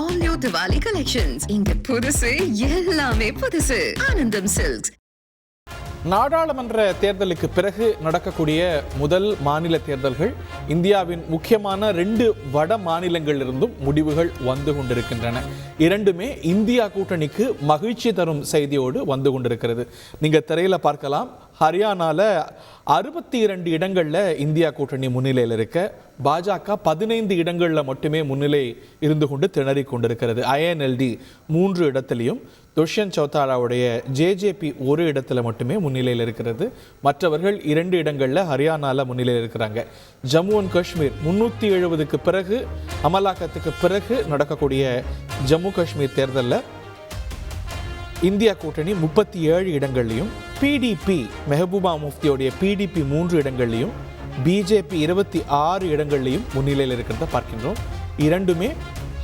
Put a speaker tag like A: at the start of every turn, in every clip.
A: all new Diwali collections. இங்க புதுசு எல்லாமே புதுசு. ஆனந்தம் சில்க்ஸ்.
B: நாடாளுமன்ற தேர்தலுக்கு பிறகு நடக்கக்கூடிய முதல் மாநில தேர்தல்கள் இந்தியாவின் முக்கியமான 2 வட மாநிலங்களிலிருந்தும் முடிவுகள் வந்து கொண்டிருக்கின்றன. இரண்டுமே இந்தியா கூட்டணிக்கு மகிழ்ச்சி தரும் செய்தியோடு வந்து கொண்டிருக்கிறது. நீங்க திரையில பார்க்கலாம், ஹரியானால 62 இடங்கள்ல இந்தியா கூட்டணி முன்னிலையில் இருக்க, பாஜக 15 இடங்களில் மட்டுமே முன்னிலை இருந்து கொண்டு திணறிக் கொண்டிருக்கிறது. INLD 3 இடத்திலையும், துஷ்யந்த் சௌதாலாவுடைய JJP 1 இடத்துல மட்டுமே முன்னிலையில் இருக்கிறது. மற்றவர்கள் 2 இடங்களில் ஹரியானால முன்னிலையில் இருக்கிறாங்க. ஜம்மு அண்ட் காஷ்மீர் 370க்கு பிறகு, அமலாக்கத்துக்கு பிறகு நடக்கக்கூடிய ஜம்மு காஷ்மீர் தேர்தலில் இந்தியா கூட்டணி 37 இடங்கள்லையும், PDP மெஹபூபா முஃப்தியோடைய PDP 3 இடங்கள்லையும், BJP 26 இடங்கள்லையும் முன்னிலையில் இருக்கிறத பார்க்கின்றோம். இரண்டுமே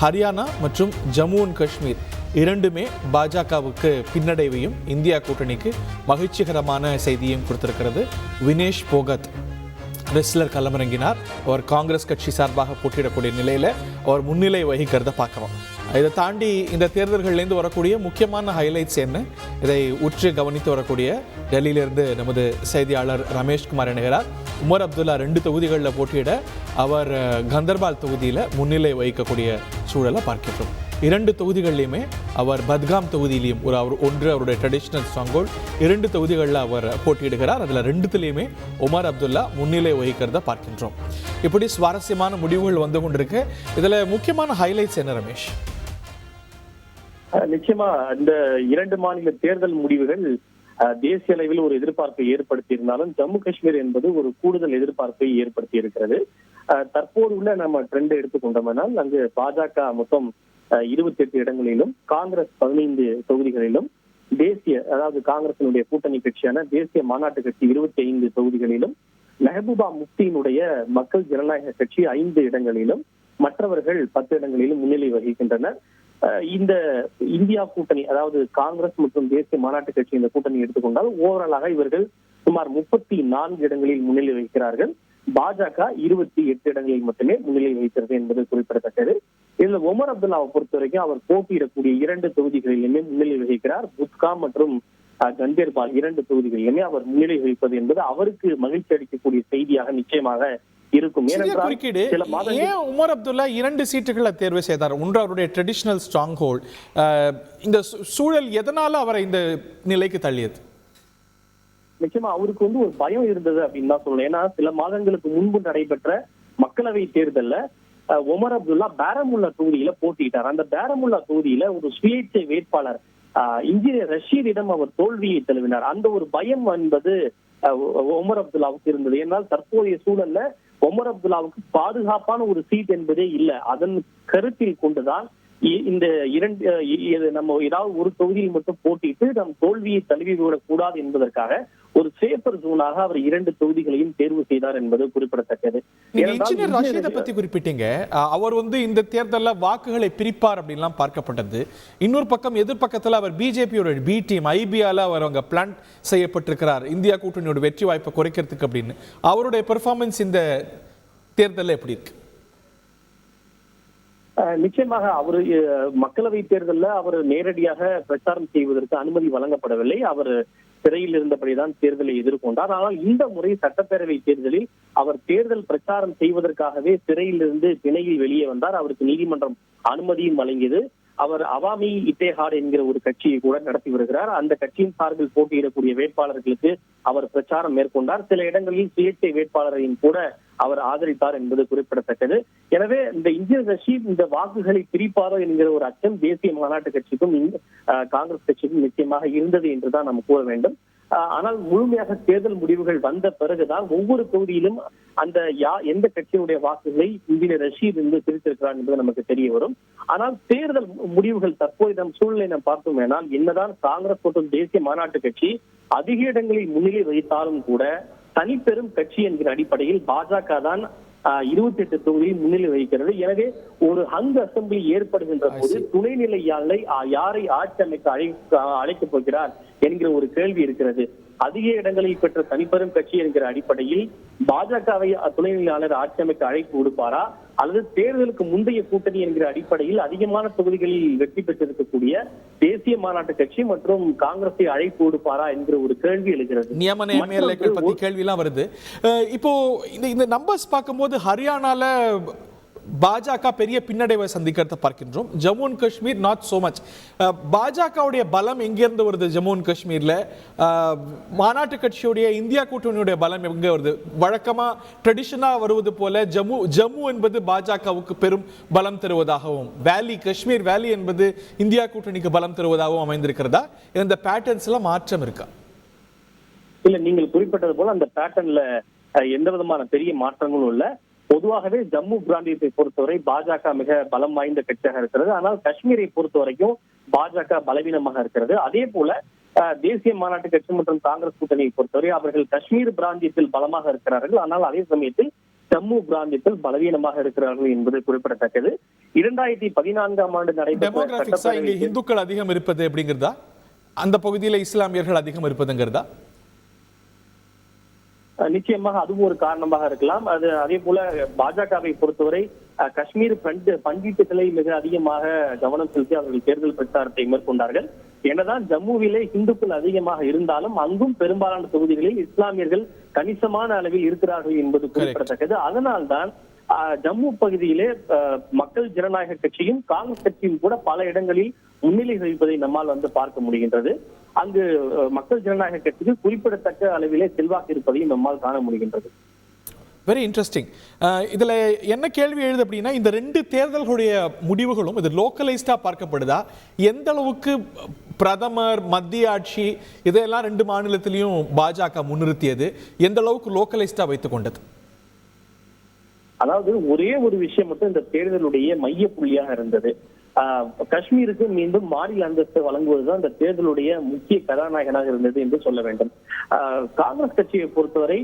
B: ஹரியானா மற்றும் ஜம்மு அண்ட் காஷ்மீர் இரண்டுமே பாஜகவுக்கு பின்னடைவையும் இந்தியா கூட்டணிக்கு மகிழ்ச்சிகரமான செய்தியையும் கொடுத்திருக்கிறது. வினேஷ் போகத் ரெஸ்லர் களமிறங்கினார். அவர் காங்கிரஸ் கட்சி சார்பாக போட்டியிடக்கூடிய நிலையில் அவர் முன்னிலை வகிக்கிறத பார்க்குறோம். இதை தாண்டி இந்த தேர்தல்கள்லேருந்து வரக்கூடிய முக்கியமான ஹைலைட்ஸ் என்ன, இதை உற்று கவனித்து வரக்கூடிய டெல்லியிலிருந்து நமது செய்தியாளர் ரமேஷ்குமார் இணைகிறார். உமர் அப்துல்லா 2 தொகுதிகளில் போட்டியிட அவர் கந்தர்பால் தொகுதியில் முன்னிலை வகிக்கக்கூடிய சூழலை பார்க்கிறோம். 2 தொகுதிகளிலுமே அவர் பத்காம் தொகுதியிலையும் அவருடைய ட்ரெடிஷ்னல் ஸ்ட்ராங்கோல்ட் 2 தொகுதிகளில் அவர் போட்டியிடுகிறார். அதில் 2த்துலேயுமே உமர் அப்துல்லா முன்னிலை வகிக்கிறத பார்க்கின்றோம். இப்படி சுவாரஸ்யமான முடிவுகள் வந்து கொண்டிருக்கு. இதில் முக்கியமான ஹைலைட்ஸ் என்ன ரமேஷ்?
C: நிச்சயமா இந்த 2 மாநில தேர்தல் முடிவுகள் தேசிய அளவில் ஒரு எதிர்பார்ப்பை ஏற்படுத்தி இருந்தாலும், ஜம்மு காஷ்மீர் என்பது ஒரு கூடுதல் எதிர்பார்ப்பை ஏற்படுத்தி இருக்கிறது. தற்போது உள்ள நம்ம ட்ரெண்ட் எடுத்துக்கொண்டோம்னால், அங்கு பாஜக மொத்தம் 28 இடங்களிலும், காங்கிரஸ் 15 தொகுதிகளிலும், அதாவது காங்கிரசினுடைய கூட்டணி கட்சியான தேசிய மாநாட்டு கட்சி 25 தொகுதிகளிலும், மெஹபூபா முஃப்தியினுடைய மக்கள் ஜனநாயக கட்சி 5 இடங்களிலும், மற்றவர்கள் 10 இடங்களிலும் முன்னிலை வகிக்கின்றனர். இந்த இந்தியா கூட்டணி, அதாவது காங்கிரஸ் மற்றும் தேசிய மாநாட்டு கட்சி இந்த கூட்டணி எடுத்துக்கொண்டால் ஓவராலாக இவர்கள் சுமார் 34 இடங்களில் முன்னிலை வகிக்கிறார்கள். பாஜக 28 இடங்களில் மட்டுமே முன்னிலை வகிக்கிறது என்பது குறிப்பிடத்தக்கது. இதுல உமர் அப்துல்லாவை பொறுத்த வரைக்கும் அவர் போட்டியிடக்கூடிய 2 தொகுதிகளிலுமே முன்னிலை வகிக்கிறார். புத்காம் மற்றும் கந்தர்பால் 2 தொகுதிகளிலுமே அவர் முன்னிலை வகிப்பது என்பது அவருக்கு மகிழ்ச்சி அளிக்கக்கூடிய செய்தியாக நிச்சயமாக இருக்கும்.
B: ஏன் உமர் அப்துல்லா 2 சீட்டுகளை தேர்வு செய்தார்? ஒன்று அவருடைய ட்ரெடிஷனல் ஸ்ட்ராங் ஹோல்ட். இந்த சூழல் எதனால அவரை இந்த நிலைக்கு தள்ளியது?
C: நிச்சயமா அவருக்கு ஒரு பயம் இருந்தது அப்படின்னு தான் சொல்லணும். ஏன்னா சில மாதங்களுக்கு முன்பு நடைபெற்ற மக்களவை தேர்தல்ல உமர் அப்துல்லா பாரமுல்லா தொகுதியில போட்டியிட்டார். அந்த பாரமுல்லா தொகுதியில ஒரு சுயேட்சை வேட்பாளர் இன்ஜினியர் ரஷீதிடம் அவர் தோல்வியை தழுவினார். அந்த ஒரு பயம் என்பது உமர் அப்துல்லாவுக்கு இருந்தது. ஏன்னால் தற்போதைய சூழல்ல உமர் அப்துல்லாவுக்கு பாதுகாப்பான ஒரு சீட் என்பதே இல்லை. அதன் கருத்தில் கொண்டுதான் இந்த நம்ம ஏதாவது ஒரு தொகுதியில் மட்டும் போட்டிட்டு நம் தோல்வியை தழுவி விடக் கூடாது என்பதற்காக ஒரு சேஃபர் ஜோனாக அவர் 2 தொகுதிகளையும் தேர்வு செய்தார் என்பது குறிப்பிடத்தக்கது.
B: இன்ஜினியர் ரஷீதை பத்தி குறிப்பிட்டீங்க. அவர் இந்த தேர்தலில் வாக்குகளை பிரிப்பார் அப்படின்லாம் பார்க்கப்பட்டது. இன்னொரு பக்கம் எதிர்பக்கத்தில் அவர் பிஜேபியோட பி டீம் ஐபியால அவர் அவங்க பிளான் செய்யப்பட்டிருக்கிறார் இந்தியா கூட்டணியோட வெற்றி வாய்ப்பை குறைக்கிறதுக்கு அப்படின்னு. அவருடைய பெர்ஃபார்மன்ஸ் இந்த தேர்தலில் எப்படி இருக்கு?
C: நிச்சயமாக அவரு மக்களவை தேர்தலில் அவர் நேரடியாக பிரச்சாரம் செய்வதற்கு அனுமதி வழங்கப்படவில்லை. அவர் சிறையில் இருந்தபடிதான் தேர்தலை எதிர்கொண்டார். ஆனால் இந்த முறை சட்டப்பேரவை தேர்தலில் அவர் தேர்தல் பிரச்சாரம் செய்வதற்காகவே சிறையிலிருந்து பிணையில் வெளியே வந்தார். அவருக்கு நீதிமன்றம் அனுமதியும் வழங்கியது. அவர் அவாமி இத்தேஹாட் என்கிற ஒரு கட்சியை கூட நடத்தி வருகிறார். அந்த கட்சியின் சார்பில் போட்டியிடக்கூடிய வேட்பாளர்களுக்கு அவர் பிரச்சாரம் மேற்கொண்டார். சில இடங்களில் சுயேட்சை வேட்பாளரையும் கூட அவர் ஆதரித்தார் என்பது குறிப்பிடத்தக்கது. எனவே இந்த இன்ஜினியர் ரஷீத் இந்த வாக்குகளை பிரிப்பாரோ என்கிற ஒரு அச்சம் தேசிய மாநாட்டு கட்சிக்கும் காங்கிரஸ் கட்சிக்கும் நிச்சயமாக இருந்தது என்றுதான் நாம் கூற வேண்டும். ஆனால் முழுமையாக தேர்தல் முடிவுகள் வந்த பிறகுதான் ஒவ்வொரு தொகுதியிலும் அந்த எந்த கட்சியினுடைய வாக்குகளை இன்ஜினியர் ரஷீத் பிரித்திருக்கிறார் என்பது நமக்கு தெரிய வரும். ஆனால் தேர்தல் முடிவுகள் தற்போது நம் சூழ்நிலை நாம் பார்த்தோமேனால், என்னதான் காங்கிரஸ் மற்றும் தேசிய மாநாட்டு கட்சி அதிக இடங்களில் முன்னிலை வகித்தாலும் கூட தனிப்பெரும் கட்சி என்கிற அடிப்படையில் பாஜக தான் 28 தொகுதியில் முன்னிலை வகிக்கிறது. எனவே ஒரு ஹங் அசம்பிளி ஏற்படுகின்ற போது துணைநிலை யாரை ஆட்சி அமைக்க அழைக்கப் போகிறார் என்கிற ஒரு கேள்வி இருக்கிறது. அதிக இடங்களில் பெற்ற தனிப்பெரும் கட்சி என்கிற அடிப்படையில் பாஜகவை துணைநிலையாளர் ஆட்சி அமைக்க அழைப்பு விடுப்பாரா, அல்லது தேர்தலுக்கு முந்தைய கூட்டணி என்கிற அடிப்படையில் அதிகமான தொகுதிகளில் வெற்றி பெற்றிருக்கக்கூடிய தேசிய மாநாட்டு கட்சி மற்றும் காங்கிரஸை அழைப்பு கொடுப்பாரா என்கிற ஒரு கேள்வி எழுகிறது.
B: நியமன எம்எல்ஏக்கள் பத்தி கேள்வி எல்லாம் வருது. இப்போ இந்த நம்பர்ஸ் பார்க்கும்போது ஹரியானால பாஜக பெரிய பின்னடைவை சந்திக்கிறத பார்க்கின்றோம். Jammu and Kashmir not so much. பாஜகவுடைய பலம் எங்கிருந்து வருது? ஜம்மு அண்ட் காஷ்மீர்ல மாநாட்டு கட்சியுடைய இந்தியா கூட்டணியுடைய பலம் எங்க வருது? வழக்கமா ட்ரெடிஷனா வருவது போல ஜம்மு என்பது பாஜகவுக்கு பெரும் பலம் தருவதாகவும், காஷ்மீர் வேலி என்பது இந்தியா கூட்டணிக்கு பலம் தருவதாகவும் அமைந்திருக்கிறதா? இந்த பேட்டர்ன்ஸ் எல்லாம் மாற்றம் இருக்கா?
C: இல்ல, நீங்கள் குறிப்பிட்டது போல அந்த பேட்டர்ன்ல எந்த விதமான பெரிய மாற்றங்களும் இல்ல. பொதுவாகவே ஜம்மு பிராந்தியத்தை பொறுத்தவரை பாஜக மிக பலம் வாய்ந்த கட்சியாக இருக்கிறது. ஆனால் காஷ்மீரை பொறுத்த வரைக்கும் பாஜக பலவீனமாக இருக்கிறது. அதே போல தேசிய மாநாட்டு கட்சி மற்றும் காங்கிரஸ் கூட்டணியை பொறுத்தவரை அவர்கள் காஷ்மீர் பிராந்தியத்தில் பலமாக இருக்கிறார்கள். ஆனால் அதே சமயத்தில் ஜம்மு பிராந்தியத்தில் பலவீனமாக இருக்கிறார்கள் என்பது குறிப்பிடத்தக்கது. 2014ஆம் ஆண்டு
B: நடைபெற்ற இந்துக்கள் அதிகம் இருப்பது அப்படிங்கிறதா? அந்த பகுதியில் இஸ்லாமியர்கள் அதிகம் இருப்பதுங்கிறதா?
C: நிச்சயமாக அதுவும் ஒரு காரணமாக இருக்கலாம். அதே போல பாஜகவை பொறுத்தவரை காஷ்மீர் பங்கீட்டுகளை மிக அதிகமாக கவனம் செலுத்தி அவர்கள் தேர்தல் பிரச்சாரத்தை மேற்கொண்டார்கள். என்னதான் ஜம்முவிலே இந்துக்கள் அதிகமாக இருந்தாலும் அங்கும் பெரும்பாலான தொகுதிகளில் இஸ்லாமியர்கள் கணிசமான அளவில் இருக்கிறார்கள் என்பது குறிப்பிடத்தக்கது. அதனால்தான் ஜம்மு பகுதியிலே மக்கள் ஜனநாயக கட்சியும் காங்கிரஸ் கட்சியும் கூட பல இடங்களில் முன்னிலை வகிப்பதை நம்மால் பார்க்க முடிகின்றது. அங்கு மக்கள் ஜனநாயக கட்சிக்கு குறிப்பிடத்தக்க அளவிலே செல்வாக்கு இருப்பதையும் நம்மால் காண முடிகின்றது.
B: Very interesting. இதுல என்ன கேள்வி எழுது அப்படின்னா, இந்த ரெண்டு தேர்தல்களுடைய முடிவுகளும் இது லோக்கலைஸ்டா பார்க்கப்படுதா? எந்த அளவுக்கு பிரதமர், மத்திய ஆட்சி இதெல்லாம் ரெண்டு மாநிலத்திலையும் பாஜக முன்னிறுத்தியது, எந்த அளவுக்கு லோக்கலைஸ்டா வைத்துக் கொண்டது?
C: அதாவது ஒரே ஒரு விஷயம் மட்டும் இந்த தேர்தலுடைய மைய புள்ளியாக இருந்தது. காஷ்மீருக்கு மீண்டும் மாநில அந்தஸ்து வழங்குவதுதான் இந்த தேர்தலுடைய முக்கிய கதாநாயகனாக இருந்தது என்று சொல்ல வேண்டும். காங்கிரஸ் கட்சியை பொறுத்தவரை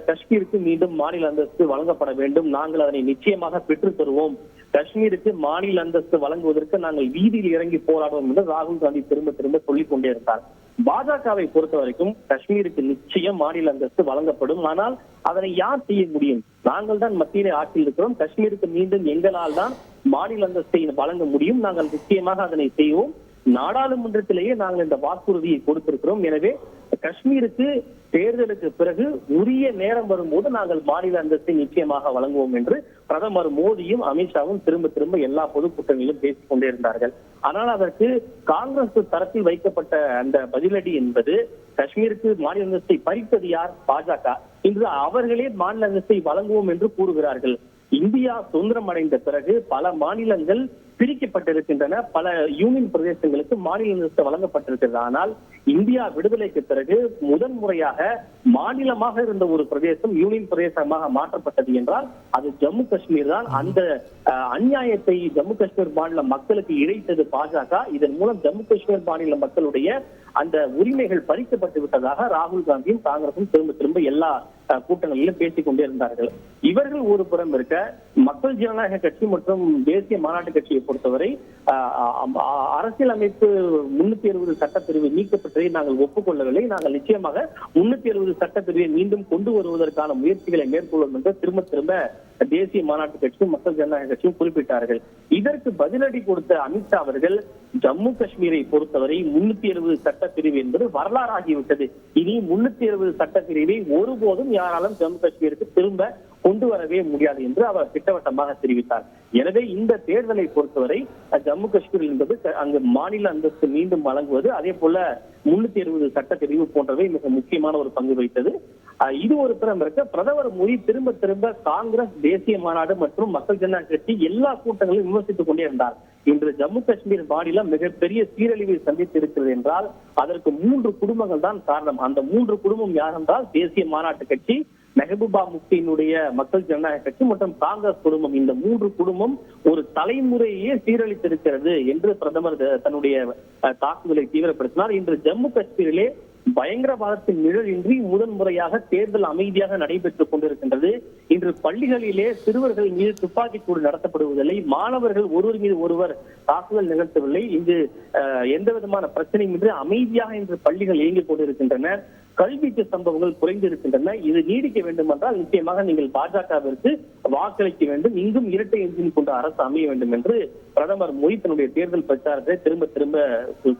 C: காஷ்மீருக்கு மீண்டும் மாநில அந்தஸ்து வழங்கப்பட வேண்டும், நாங்கள் அதனை நிச்சயமாக பெற்றுத் தருவோம், காஷ்மீருக்கு மாநில அந்தஸ்து வழங்குவதற்கு நாங்கள் வீதியில் இறங்கி போராடுவோம் என்று ராகுல் காந்தி திரும்ப திரும்ப சொல்லிக் கொண்டே இருந்தார். பாஜகவை பொறுத்த வரைக்கும் காஷ்மீருக்கு நிச்சயம் மாநில அந்தஸ்து வழங்கப்படும். ஆனால் அதனை யார் செய்ய முடியும்? நாங்கள் தான் மத்தியிலே ஆட்சியில் இருக்கிறோம், காஷ்மீருக்கு மீண்டும் எங்களால் தான் மாநில அந்தஸ்தை வழங்க முடியும், நாங்கள் நிச்சயமாக அதனை செய்வோம், நாடாளுமன்றத்திலேயே நாங்கள் இந்த வாக்குறுதியை கொடுத்திருக்கிறோம். எனவே காஷ்மீருக்கு தேர்தலுக்கு பிறகு உரிய நேரம் வரும்போது நாங்கள் மாநில அந்தஸ்தை நிச்சயமாக வழங்குவோம் என்று பிரதமர் மோடியும் அமித்ஷாவும் திரும்ப திரும்ப எல்லா பொதுக்கூட்டங்களிலும் பேசிக் கொண்டே இருந்தார்கள். ஆனால் அதற்கு காங்கிரஸ் தரப்பில் வைக்கப்பட்ட அந்த பதிலடி என்பது காஷ்மீருக்கு மாநில அந்தஸ்தை பறித்தது யார்? பாஜக. இன்று அவர்களே மாநில அந்தஸ்தை வழங்குவோம் என்று கூறுகிறார்கள். இந்தியா சுதந்திரம் அடைந்த பிறகு பல மாநிலங்கள் பிரிக்கப்பட்டிருக்கின்றன, பல யூனியன் பிரதேசங்களுக்கு மாநில அந்தஸ்து வழங்கப்பட்டிருக்கிறது. ஆனால் இந்தியா விடுதலைக்கு பிறகு முதன்முறையாக மாநிலமாக இருந்த ஒரு பிரதேசம் யூனியன் பிரதேசமாக மாற்றப்பட்டது என்றால் அது ஜம்மு காஷ்மீர் தான். அந்த அநியாயத்தை ஜம்மு காஷ்மீர் மாநில மக்களுக்கு இழைத்தது பாஜக. இதன் மூலம் ஜம்மு காஷ்மீர் மாநில மக்களுடைய அந்த உரிமைகள் பறிக்கப்பட்டு விட்டதாக ராகுல் காந்தியும் காங்கிரசும் திரும்ப திரும்ப எல்லா கூட்டங்களிலும் பேசிக் கொண்டே இருந்தார்கள். இவர்கள் ஒரு புறம் இருக்க, மக்கள் ஜனநாயக கட்சி மற்றும் தேசிய மாநாட்டு கட்சியை பொறுத்தவரை அரசியல் அமைப்பு 360 சட்டப்பிரிவு நீக்கப்பட்டதை நாங்கள் ஒப்புக்கொள்ளவில்லை, நாங்கள் நிச்சயமாக 360 சட்டப்பிரிவை மீண்டும் கொண்டு வருவதற்கான முயற்சிகளை மேற்கொள்ளும் என்று திரும்ப திரும்ப தேசிய மாநாட்டு கட்சியும் மக்கள் ஜனநாயக கட்சியும் குறிப்பிட்டார்கள். இதற்கு பதிலடி கொடுத்த அமித்ஷா அவர்கள் ஜம்மு காஷ்மீரை பொறுத்தவரை 370 சட்டப்பிரிவு என்பது வரலாறாகிவிட்டது, இனி 370 சட்டப்பிரிவை ஒருபோதும் யாராலும் ஜம்மு காஷ்மீருக்கு திரும்ப கொண்டு வரவே முடியாது என்று அவர் திட்டவட்டமாக தெரிவித்தார். எனவே இந்த தேர்தலை பொறுத்தவரை ஜம்மு காஷ்மீர் என்பது அங்கு மாநில அந்தஸ்து மீண்டும் வழங்குவது, அதே போல 370 சட்டப்பிரிவு போன்றவை மிக முக்கியமான ஒரு பங்கு வகித்தது. இது ஒரு புறம் இருக்க, பிரதமர் மோடி திரும்ப திரும்ப காங்கிரஸ், தேசிய மாநாடு மற்றும் மக்கள் ஜனநாயக கட்சி எல்லா கூட்டங்களையும் விமர்சித்துக் கொண்டே இருந்தார். இன்று ஜம்மு காஷ்மீர் மாநிலம் மிகப்பெரிய சீரழிவை சந்தித்து இருக்கிறது என்றால் அதற்கு 3 குடும்பங்கள் தான் காரணம். அந்த 3 குடும்பம் யார் என்றால் தேசிய மாநாட்டு கட்சி, மெஹபூபா முஃப்தியினுடைய மக்கள் ஜனநாயக கட்சி மற்றும் காங்கிரஸ் குடும்பம். இந்த 3 குடும்பம் ஒரு தலைமுறையே சீரழித்திருக்கிறது என்று பிரதமர் தன்னுடைய தாக்குதலை தீவிரப்படுத்தினார். இன்று ஜம்மு காஷ்மீரிலே பயங்கரவாதத்தின் நிழலின்றி முதன்முறையாக தேர்தல் அமைதியாக நடைபெற்றுக் கொண்டிருக்கின்றது. இன்று பள்ளிகளிலே சிறுவர்கள் மீது துப்பாக்கிச்சூடு நடத்தப்படுவதில்லை, மாணவர்கள் ஒருவர் மீது ஒருவர் தாக்குதல் நிகழ்த்தவில்லை. இங்கு எந்த விதமான பிரச்சனையும் இன்றி அமைதியாக இன்று பள்ளிகள் இயங்கிக் கொண்டிருக்கின்றன. கல்வீச்சு சம்பவங்கள் குறைந்திருக்கின்றன. இது நீடிக்க வேண்டும் என்றால் நிச்சயமாக நீங்கள் பாஜகவிற்கு வாக்களிக்க வேண்டும், இங்கும் இரட்டை எஞ்சின் கொண்ட அரசு அமைய வேண்டும் என்று பிரதமர் மோடி தன்னுடைய தேர்தல் பிரச்சாரத்தை திரும்ப திரும்ப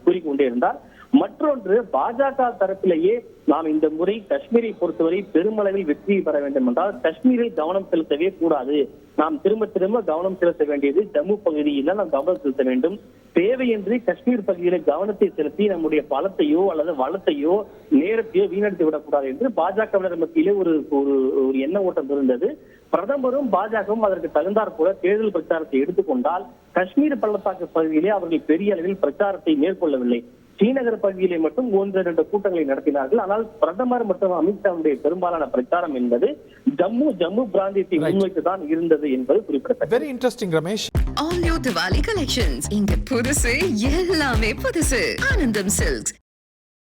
C: கூறிக்கொண்டே இருந்தார். மற்றொன்று, பாஜக தரப்பிலேயே நாம் இந்த முறை காஷ்மீரை பொறுத்தவரை பெருமளவில் வெற்றியை பெற வேண்டும் என்றால் காஷ்மீரில் கவனம் செலுத்தவே கூடாது. நாம் திரும்ப திரும்ப கவனம் செலுத்த வேண்டியது ஜம்மு பகுதியில் நாம் கவனம் செலுத்த வேண்டும். தேவையின்றி காஷ்மீர் பகுதியில கவனத்தை செலுத்தி நம்முடைய பலத்தையோ அல்லது வளத்தையோ நேரத்தையோ வீணடித்து விடக்கூடாது என்று பாஜகவினர் மத்தியிலே ஒரு எண்ண ஓட்டம் இருந்தது. பிரதமரும் பாஜகவும் அதற்கு தகுந்தாற் போல தேர்தல் பிரச்சாரத்தை எடுத்துக்கொண்டால் காஷ்மீர் பள்ளத்தாக்கு பகுதியிலே அவர்கள் பெரிய அளவில் பிரச்சாரத்தை மேற்கொள்ளவில்லை. ஸ்ரீநகர் பகுதியிலே மட்டும் 1-2 கூட்டங்களை நடத்தினார்கள். ஆனால் பிரதமர் மற்றும் அமித்ஷாவுடைய பெரும்பாலான பிரச்சாரம் என்பது ஜம்மு பிராந்தியத்தை முன்வைத்துதான் இருந்தது என்பது குறிப்பிடத்தக்கது.
B: Very interesting Ramesh.
A: All new Diwali collections. இங்க புதுசு எல்லாமே புதுசு. ஆனந்தம் சில்க்ஸ்.